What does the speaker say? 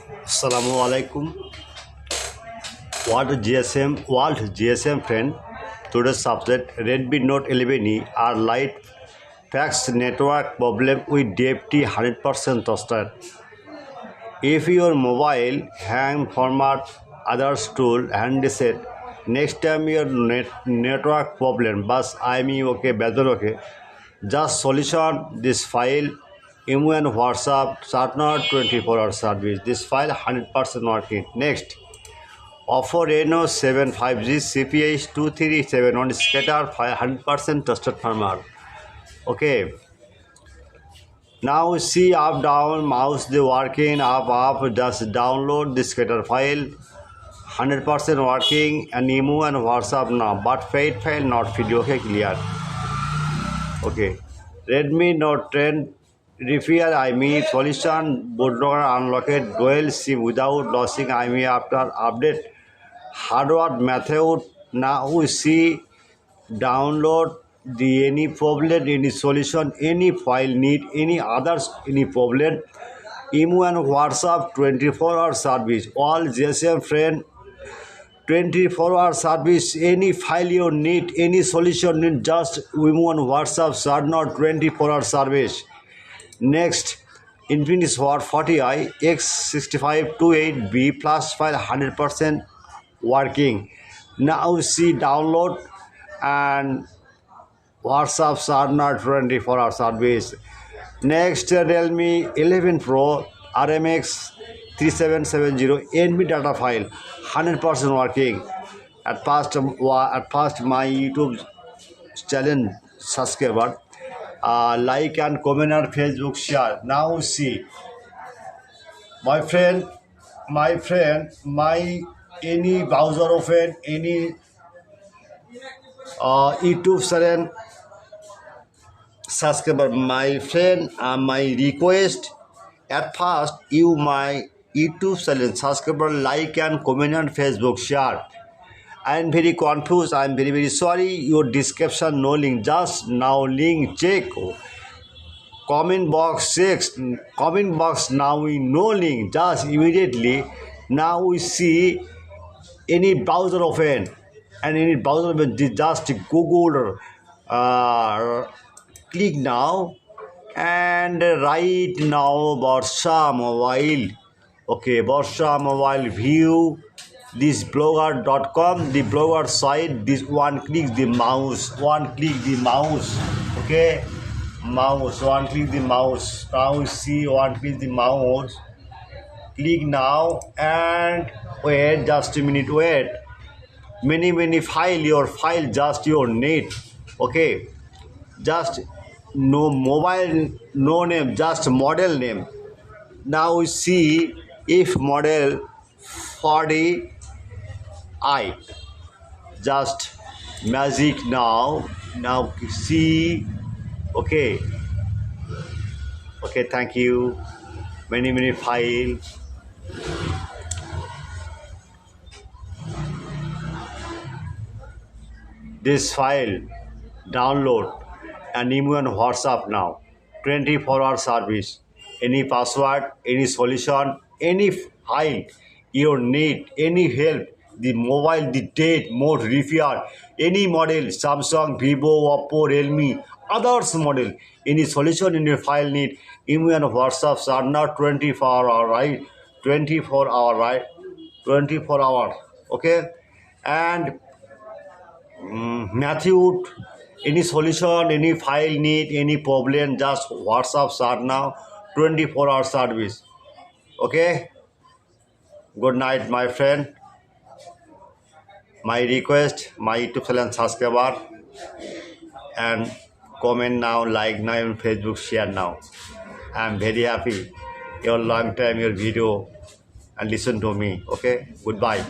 Assalamu alaikum. World GSM friend. Today's subject Redmi Note 11e are light fax network problem with DFT 100% trusted. If your mobile hang format others tool handset next time your network problem bus I'm okay better okay just solution this file email and WhatsApp start not 24-hour service this file 100% working. Next offer Reno 75G CPI 2371 scatter 100% trusted firmware. Okay. Now see up down mouse the working up just download the scatter file 100% working and email and WhatsApp now but file not video. Okay, clear. Okay. Redmi Note 10 repair IME solution bootloader unlocked dual SIM without losing IME after update hardware method. Now we see download the any problem, any solution, any file need, any others, any problem. Email and WhatsApp 24-hour service. All GSM friend 24-hour service. Any file you need, any solution need, just email and WhatsApp start not 24-hour service. Next, Infinix Hot 40i X6528B plus file 100% working. Now see download and WhatsApp start not 24-hour service. Next, Realme 11 Pro RMX3770 NB data file 100% working. At first my YouTube channel subscriber like and comment on Facebook share. Now see my friend my any browser open any YouTube channel subscriber my friend my request at first you my YouTube channel subscriber like and comment on Facebook share. I am very confused. I am very sorry. Your description no link. Just now link check. Comment box checks. Comment box now we no link. Just immediately now we see any browser open and any browser open. Just Google. Click now and right now Barsha Mobile. Okay, Barsha Mobile view this blogger.com, the blogger site. This one click the mouse, okay, mouse, one click the mouse. Now see one click the mouse, click now and wait just a minute, wait, many file your file just your need. Okay, just no mobile no name, just model name. Now we see if model 40i just magic now see. Okay, thank you. Many file this file download and email and WhatsApp now 24-hour service. Any password, any solution, any file you need, any help, the mobile, the date, mode, repair, any model, Samsung, Vivo, Oppo, Realme, others model, any solution in your file need, email and WhatsApp are not 24 hour, right? 24 hour, right? 24 hours, okay? And Matthew, any solution, any file need, any problem, just WhatsApp start now 24-hour service. Okay, good night my friend. My request, my YouTube channel subscriber and comment now, like now on Facebook, share now. I am very happy your long time your video and listen to me. Okay, goodbye.